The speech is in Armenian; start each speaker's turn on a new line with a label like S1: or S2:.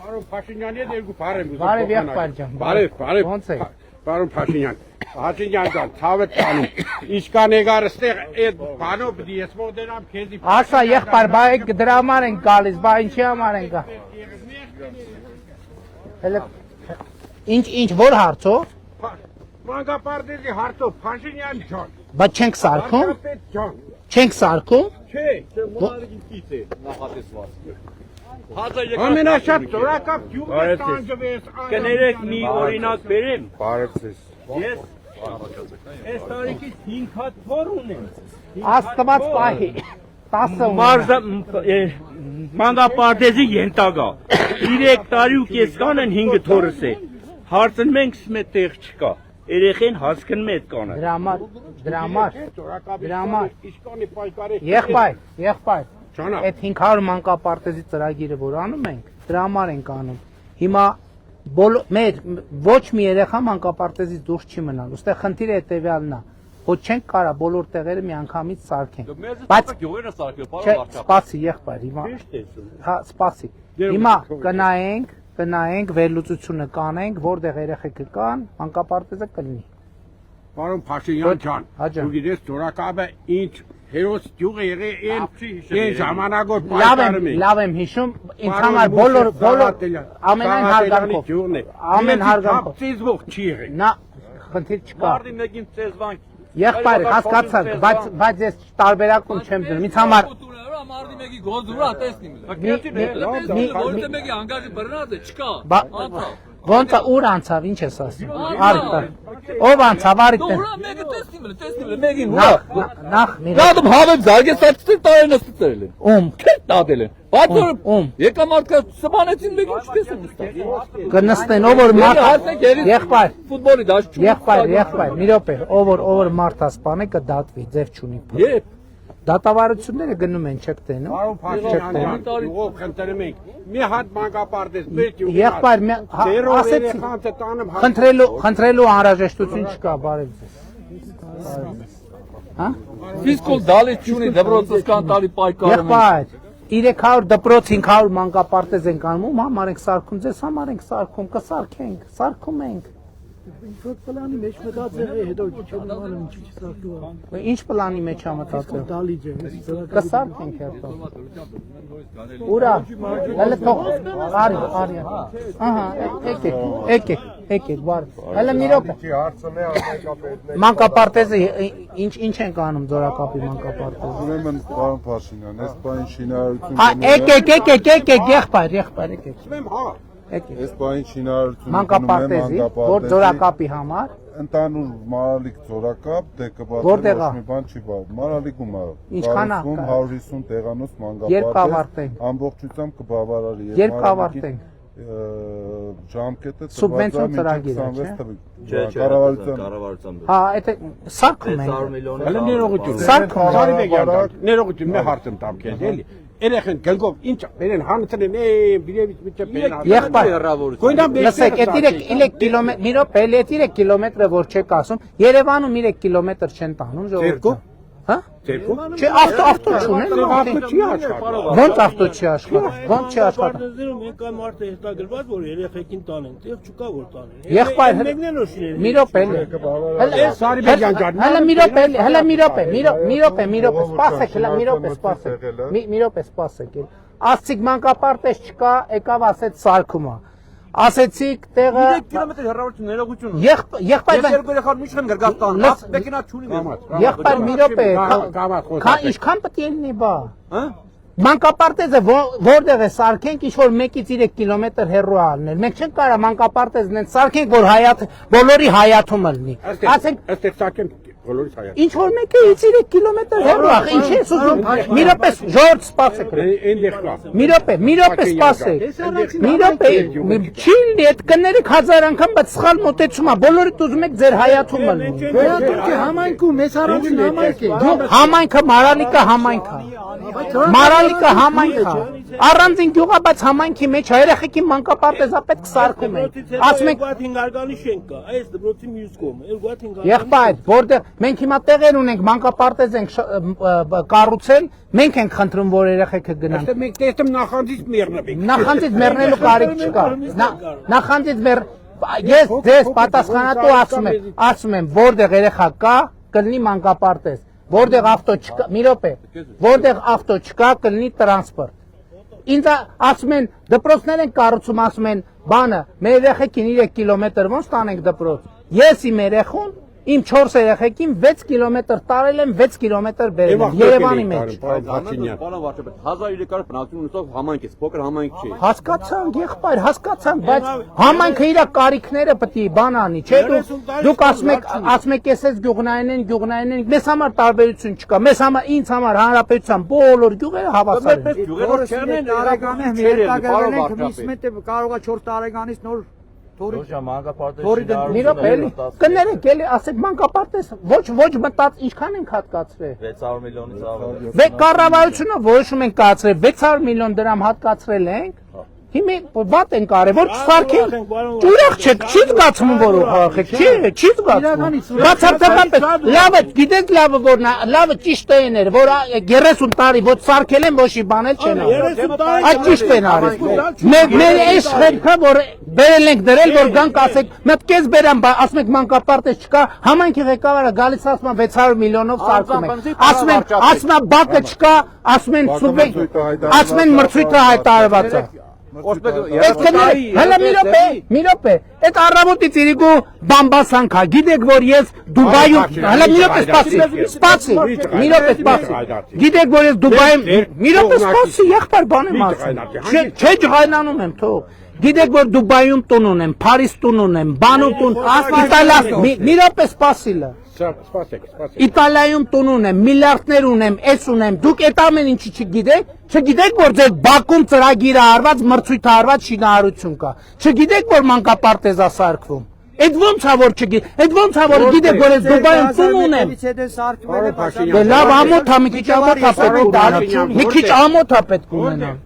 S1: Պարոն Փաշինյանի հետ երկու բառ եմ ուզում։
S2: Բարև եղբայր ջան։
S1: Բարև։
S2: Ոնց եք։
S1: Պարոն Փաշինյան, Հաշինյան ջան, ցավը տանում։ Իշքան եկար ստեղ այդ բանով պիտի ես մոտենամ քեզի։
S2: Ասա եղբայր, բա եք դրա համար են գալիս, բա ինչի համար են գա։ Հələ ինչ որ հարցով։
S1: Մանկապարտեզի հարցով Փաշինյան ջան։
S2: Բա չենք սարքում։
S1: Ջան։
S2: Չենք սարքում։
S1: Չէ,
S3: Մոնարագինից է նախատեսված։
S1: ամենաշատ ծորակապ յուղը տանջվես։
S3: Կներեք մի օրինակ բերեմ։
S1: Բարև ձեզ։
S3: Ես այս տարիքից 5 հատ փոր ունեմ։
S2: Աստված պահի։ 10
S3: Մանկապարտեզի ենթակա 3 տարի ու կես կանեն 5 թորս է։ Հարցնում ենք սմե տեղ չկա։ Երեխեն հասկանում է այդ կանը։
S2: Դրա համար։
S1: Իշքանի պայքարի։
S2: Եղբայր։
S1: Ճանապ։
S2: Այդ 500 մանկապարտեզի ծրագիրը որ անում ենք, դրա համար ենք անում։ Հիմա ոչ մի երեխա մանկապարտեզից դուրս չի մնալ։ Ոստեղ խնդիրը հետևյալն է, որ չենք կարա բոլոր տեղերը միանգամից սարքենք։ Բայց
S3: գյուղերը սարքել,
S2: սպասի եղբայր, հիմա։ Հա, սպասի։ Հիմա կնայենք վերլուծությունը կանենք, որտեղ երեխեքը կան, մանկապարտեզը կլինի։
S1: Պարոն Փաշինյան ջան, դու գիտես ծորակապը ինչ հերոս յուղը եղել այն ժամանակով պայքարում է։
S2: Լավ եմ հիշում, ինձ համար բոլոր ամենայն հարգանքով։ Ամեն հարգանքով։
S1: Ծիզվող չի եղել։
S2: Նա խնդիր չկա։
S3: Մարդի մեկին ծեզվանք։
S2: Եղբայր, հասկացանք, բայց ես տարբերակում չեմ դնում։ Ինձ համար
S4: Մարդի մեկի գոզուրա տեսնի։ Որտե մեկի անգաժի բռնած է, չկա։
S2: Ոնց է ուր անցավ, ինչ ես ասում։ Արիտ։ Ով անցավ, արիտ։
S4: Ուրա մեկը տեսնի մեկին ուրա։
S2: Նախ մի։
S4: Դադում հավեմ զարգեսացել տարին ստել են։
S2: Ում։
S4: Քետ դադել են։ Բայց
S2: Ում։
S4: եկա մարդկա սպանեցին մեկին չտեսեն նստած։
S2: Կնստեն, ով որ մարդ եղբայր։
S4: Ֆուտբոլի դաշտ չունի։
S2: Եղբայր, մի րոպե, ով որ մարդա սպանը կդատվի, ձև չունի։
S4: Երբ
S2: Դատավարությունները գնում են, չեք տենում։
S1: Պարոն Փաշինյան ջան, յուղով խնդրում ենք։ Մի հատ մանկապարտեզ պետք է։
S2: Եղբայր, ասեցի, խնդրելու անհրաժեշտություն չկա, բարև ձեզ։ Հա?
S4: ֆիզկոլ դալի չունի դպրոցս կան տալի պայքարում։
S2: Եղբայր, 300 դպրոց 500 մանկապարտեզ ենք անում, ում համար ենք սարքում, ձեզ համար ենք սարքում, կսարքենք, սարքում ենք։
S5: Պլանի մեջ մտածել է հետո չունենալու ինչ սարքու։
S2: Ինչ պլանի մեջ է մտածել։
S5: Դալիճ է։
S2: Կսարքենք հետո։ Ուրա, հələ թող արի։ Ահա, եկեք, բարի։ Հələ մի րոպե։ Մանկապարտեզը ինչ ենք անում ձորակապի մանկապարտեզը։
S6: Ուրեմն պարոն Փաշինյան, այս բան շինարարություն։
S2: Եկեք, եղբայր, եկեք։
S6: Այս բան շինարարություն
S2: մանկապարտեզի, որ ձորակապի համար
S6: ընդանուր մարալիկ ձորակապ, դե կպատասխան ոչ մի բան չի բաղ։ Մարալիկում արավ։
S2: Ինչքան է։
S6: 150 տեղանոց
S2: Երբ կավարտենք։
S6: ամբողջությամբ կբավարարի։
S2: Երբ կավարտենք։
S6: Ժամկետը
S2: Սուբվենցիոն ծրագիր է,
S6: չէ։ Կառավարության։
S2: Հա, այդ սարքում ենք։
S1: Հələ ներողություն։ Ներողություն, մի հարց եմ տամ քեզ, էլի։ Երեխեն գնկով ինչ բերեն հանցրեն բիրևից միջը բերեն։
S2: Եղբայր, լսեք, այդ 3 կիլոմետր, մի րոպե, այդ 3 կիլոմետրը որ չեք ասում, Երևանում 3 կիլոմետր չեն տանում ժողովուրդը։ Հա? Չէ, ավտո չունեն,
S1: ավտո չի աշխատում։
S2: Ոնց ավտո չի աշխատում։ Ոնց չի աշխատում։
S5: Մենք այն մարդը հետագրված որ երեխեքին տանեն, տեղ չկա որ տանեն։
S2: Եղբայր, մի րոպե։ Մի րոպե, սպասեք։ Ասցիք մանկապարտեզ չկա, եկավ ասեց սարքումը։ Ասեցիք տեղը
S3: 3 կիլոմետր հեռավորություն ներողություն։
S2: Եղբայր,
S3: երկու երեխան ինչ են գրգաստան։ Մեկինա չունի։
S2: եղբայր, մի րոպե։ Ինչքան պետք է լինի բա։
S3: Հա?
S2: Մանկապարտեզը որտեղ է սարքենք, ինչ որ 1-ից 3 կիլոմետր հեռու ալնել։ Մենք չենք կարա մանկապարտեզն են սարքենք, որ բոլորի հայաթումը լինի։ Ասենք,
S1: Այստեղ սարքեն բոլորից հայացք։
S2: ինչ որ 1-ից 3 կիլոմետր հեռու ախ, ինչ ես ուզում։ Մի րոպե, ժողովուրդ սպասեք։
S1: Այնտեղ կա։
S2: Մի րոպե սպասեք։ Մի րոպե, չի լինի, այդ կներեք 1000 անգամ, բայց սխալ մոտեցում է, բոլորիդ ուզում եք ձեր հայաթումը լինի։
S5: Համայնքում, մեծ առանցին համայնք է։
S2: Համայնքը, Մարալիկը համայնք է։ Մարալիկը համայնք է։ Առանձին գյուղ է, բայց համայնքի մեջ երեխեքի մանկապարտեզա պետք սարքում են։ Ասում եք
S5: 5 հարգալի շենք կա, այս դպրոցի մյուս կողմը, 5
S2: եղբայր, որտեղ մենք հիմա տեղեր ունենք, մանկապարտեզ ենք կառուցել, մենք ենք խնդրում, որ երեխեքը գնան։
S1: Այստեղ մենք տեսնում նախանձից մեռնվենք։
S2: Նախանձից մեռնելու կարիք չկա։ Նախանձից ես ձեզ պատասխանատու ասում եմ, որտեղ երեխա կա, կլինի մանկապարտեզ, որտեղ ավտո չկա, մի րոպե, որտեղ ավտո չկա, կլինի տրանսպորտ։ Ինձ ասում են դպրոցներ են կառուցում, ասում են բանը, մեր երեխեքին 3 կիլոմետր ոնց տանենք դպրոց։ Ես իմ երեխուն, իմ 4 երեխեքին 6 կիլոմետր տարել եմ, 6 կիլոմետր բերել եմ Երևանի մեջ։
S7: Պարոն վարչապետ, 1300 բնակություն ունեցող համայնք է, փոքր համայնք չի։
S2: Հասկացանք, եղբայր, հասկացանք, բայց համայնքը իր կարիքները պետք է բան անի, չէ՞ դուք ասում եք էսես գյուղնային են, մեզ համար տարբերություն չկա, մեզ համար ինձ համար հանրապետության բոլոր գյուղերը հավասար են։
S7: Գյուղերը չեն
S5: Արեգանը հետագայել ենք միսմետ կարող է 4 տարեկանից նոր
S2: Մի րոպե էլի, կներեք էլի, ասեք մանկապարտեզ, ոչ մտած ինչքան ենք հատկացրել։
S7: 600 միլիոնից ավել։
S2: Կառավարությունը որոշում ենք կացրել 600 միլիոն դրամ հատկացրել ենք։ Հիմա բաց են կարել, որ չսարքեն։ Ուրախ չեք, չի զգացվում որ ուղղախեք, չի զգացվում։ Բացարձակապես լավը, գիտեք լավը ճիշտ էր, որ 30 տարի ոչ սարքել են, ոչի բանել չեն արել։ Այդ ճիշտ են արել։ Մեր այս խելքը, որ բերել ենք դրել, որ գանք ասեք, մտքես բերան, ասում եք մանկապարտեզ չկա, համայնքի ղեկավարը գալիս ասում 600 միլիոնով սարքում ենք։ Ասում են բակը չկա, ասում են մրցույթը հայտարարված է։ Հələ մի րոպե, այդ առավոտից իրիկու բամբասանք է, գիտեք որ ես Դուբայում, հələ մի րոպե սպասի, գիտեք որ ես Դուբայում, մի րոպե սպասի, եղբայր բան եմ ասում, չէ ջղայնանում եմ թող, գիտեք որ Դուբայում տուն ունեմ, Փարիզ տուն ունեմ, Բանու տուն, մի րոպե սպասիլը, Իտալիայում տուն ունեմ, միլիարդներ ունեմ, էս ունեմ, դուք այդ ամեն ինչի չգիտեք որ ձեր Բաքում ծրագիրը արված, մրցույթը արված շինարարություն կա, չգիտեք որ մանկապարտեզ է սարքվում, այդ ոնց է որ չգիտեք, այդ ոնց է որ գիտեք որ ես Դուբայում տուն ունեմ, լավ ամոթ է, մի քիչ ամոթ է պետք ունենամ,